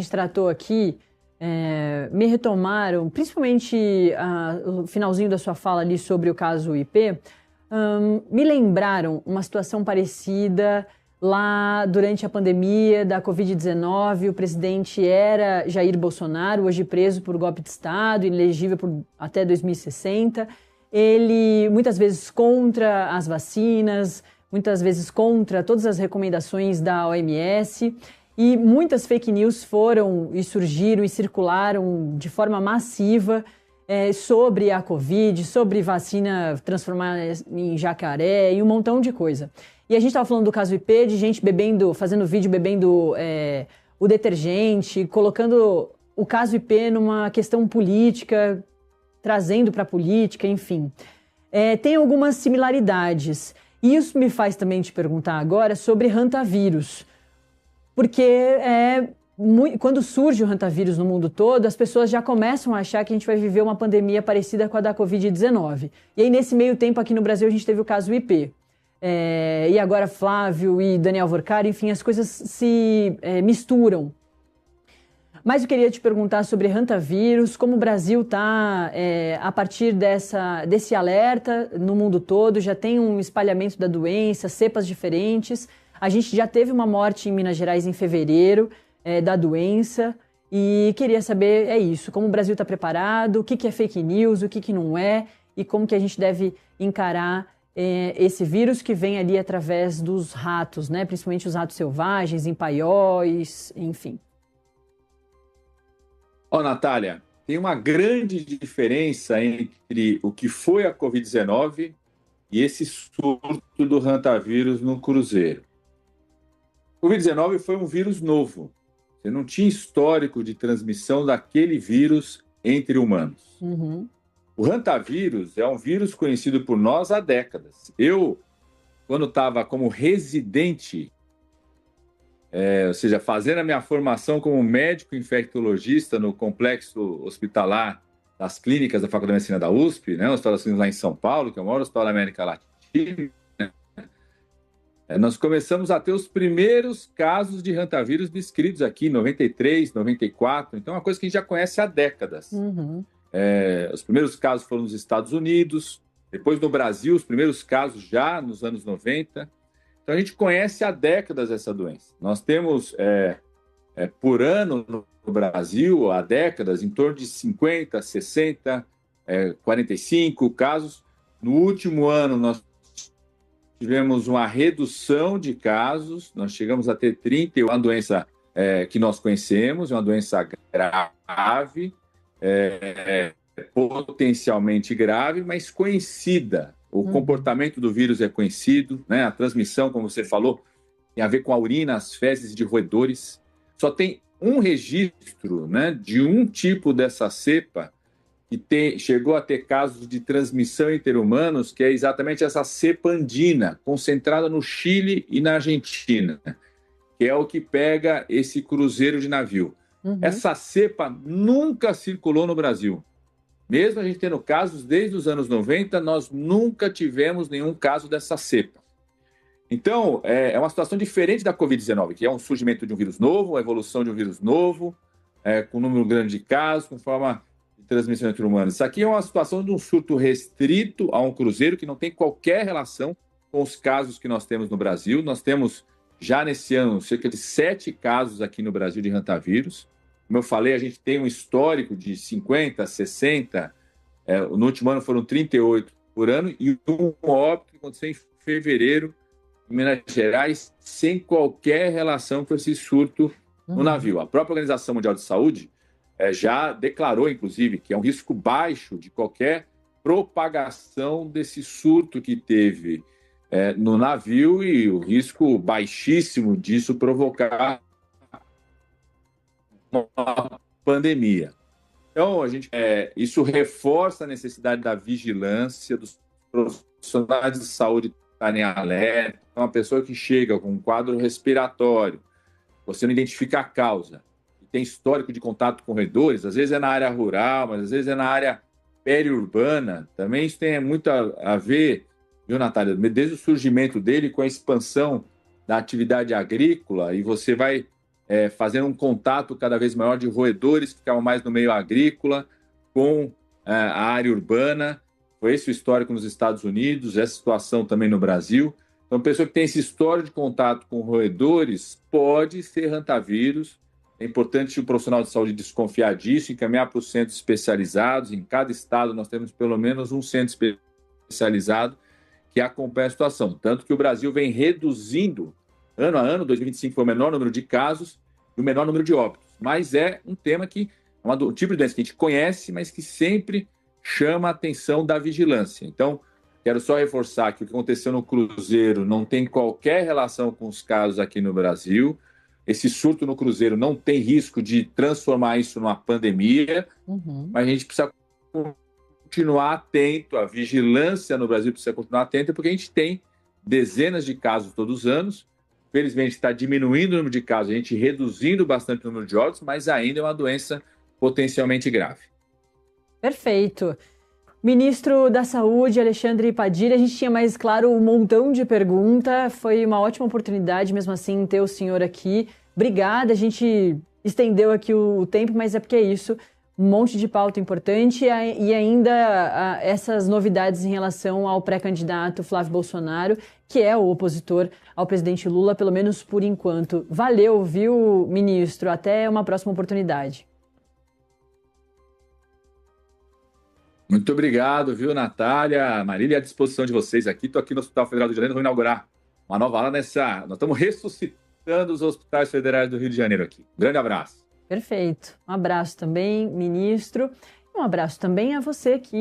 gente tratou aqui me retomaram, principalmente o finalzinho da sua fala ali sobre o caso IP, me lembraram uma situação parecida lá durante a pandemia da Covid-19. O presidente era Jair Bolsonaro, hoje preso por golpe de Estado, inelegível até 2060. Ele, muitas vezes, contra as vacinas, muitas vezes contra todas as recomendações da OMS. E muitas fake news foram e surgiram e circularam de forma massiva sobre a Covid, sobre vacina transformada em jacaré e um montão de coisa. E a gente estava falando do caso IP, de gente bebendo, fazendo vídeo bebendo o detergente, colocando o caso IP numa questão política, trazendo para a política, enfim. Tem algumas similaridades. E isso me faz também te perguntar agora sobre hantavírus. Porque quando surge o hantavírus no mundo todo, as pessoas já começam a achar que a gente vai viver uma pandemia parecida com a da Covid-19. E aí, nesse meio tempo, aqui no Brasil, a gente teve o caso IP. E agora Flávio e Daniel Vorcari, enfim, as coisas se misturam. Mas eu queria te perguntar sobre hantavírus, como o Brasil está, a partir desse alerta no mundo todo, já tem um espalhamento da doença, cepas diferentes. A gente já teve uma morte em Minas Gerais em fevereiro da doença e queria saber, isso, como o Brasil está preparado, o que é fake news, o que não é e como que a gente deve encarar esse vírus que vem ali através dos ratos, né? Principalmente os ratos selvagens, em paióis, enfim. Natália, tem uma grande diferença entre o que foi a Covid-19 e esse surto do hantavírus no Cruzeiro. O Covid-19 foi um vírus novo. Você não tinha histórico de transmissão daquele vírus entre humanos. Uhum. O hantavírus é um vírus conhecido por nós há décadas. Eu, quando estava como residente, ou seja, fazendo a minha formação como médico infectologista no complexo hospitalar das clínicas da Faculdade de Medicina da USP, né, o Hospital das Clínicas lá em São Paulo, que é o maior hospital da América Latina, nós começamos a ter os primeiros casos de hantavírus descritos aqui em 93, 94. Então, é uma coisa que a gente já conhece há décadas. Uhum. Os primeiros casos foram nos Estados Unidos, depois no Brasil, os primeiros casos já nos anos 90. Então, a gente conhece há décadas essa doença. Nós temos, por ano no Brasil, há décadas, em torno de 50, 60, 45 casos. No último ano, nós tivemos uma redução de casos, nós chegamos a ter 30, uma doença que nós conhecemos, uma doença grave, potencialmente grave, mas conhecida. O comportamento do vírus é conhecido, né? A transmissão, como você falou, tem a ver com a urina, as fezes de roedores. Só tem um registro, né, de um tipo dessa cepa que chegou a ter casos de transmissão entre humanos, que é exatamente essa cepa andina, concentrada no Chile e na Argentina, que é o que pega esse cruzeiro de navio. Uhum. Essa cepa nunca circulou no Brasil. Mesmo a gente tendo casos desde os anos 90, nós nunca tivemos nenhum caso dessa cepa. Então, é uma situação diferente da Covid-19, que é um surgimento de um vírus novo, a evolução de um vírus novo, com um número grande de casos, com forma transmissão entre humanos. Isso aqui é uma situação de um surto restrito a um cruzeiro que não tem qualquer relação com os casos que nós temos no Brasil. Nós temos, já nesse ano, cerca de 7 casos aqui no Brasil de hantavírus. Como eu falei, a gente tem um histórico de 50, 60, no último ano foram 38 por ano, e um óbito que aconteceu em fevereiro, em Minas Gerais, sem qualquer relação com esse surto no navio. A própria Organização Mundial de Saúde já declarou, inclusive, que é um risco baixo de qualquer propagação desse surto que teve no navio e o risco baixíssimo disso provocar uma pandemia. Então, isso reforça a necessidade da vigilância dos profissionais de saúde estarem alerta. Uma pessoa que chega com um quadro respiratório, você não identifica a causa, tem histórico de contato com roedores, às vezes é na área rural, mas às vezes é na área periurbana. Também isso tem muito a ver, viu, Natália, desde o surgimento dele com a expansão da atividade agrícola, e você vai fazendo um contato cada vez maior de roedores que ficavam mais no meio agrícola com a área urbana. Foi esse o histórico nos Estados Unidos, essa situação também no Brasil. Então, a pessoa que tem esse histórico de contato com roedores pode ser hantavírus. É importante o profissional de saúde desconfiar disso, encaminhar para os centros especializados. Em cada estado, nós temos pelo menos um centro especializado que acompanha a situação. Tanto que o Brasil vem reduzindo, ano a ano, 2025 foi o menor número de casos e o menor número de óbitos. Mas é um tema que é um tipo de doença que a gente conhece, mas que sempre chama a atenção da vigilância. Então, quero só reforçar que o que aconteceu no Cruzeiro não tem qualquer relação com os casos aqui no Brasil. Esse surto no Cruzeiro não tem risco de transformar isso numa pandemia, mas a gente precisa continuar atento, a vigilância no Brasil precisa continuar atenta, porque a gente tem dezenas de casos todos os anos. Felizmente está diminuindo o número de casos, a gente reduzindo bastante o número de óbitos, mas ainda é uma doença potencialmente grave. Perfeito. Ministro da Saúde, Alexandre Padilha, a gente tinha mais, claro, um montão de perguntas. Foi uma ótima oportunidade, mesmo assim, ter o senhor aqui. Obrigada, a gente estendeu aqui o tempo, mas é porque é isso. Um monte de pauta importante e ainda essas novidades em relação ao pré-candidato Flávio Bolsonaro, que é o opositor ao presidente Lula, pelo menos por enquanto. Valeu, viu, ministro? Até uma próxima oportunidade. Muito obrigado, viu, Natália, Marília, à disposição de vocês aqui. Estou aqui no Hospital Federal do Rio de Janeiro, vou inaugurar uma nova ala nessa... Nós estamos ressuscitando os hospitais federais do Rio de Janeiro aqui. Grande abraço. Perfeito. Um abraço também, ministro. Um abraço também a você que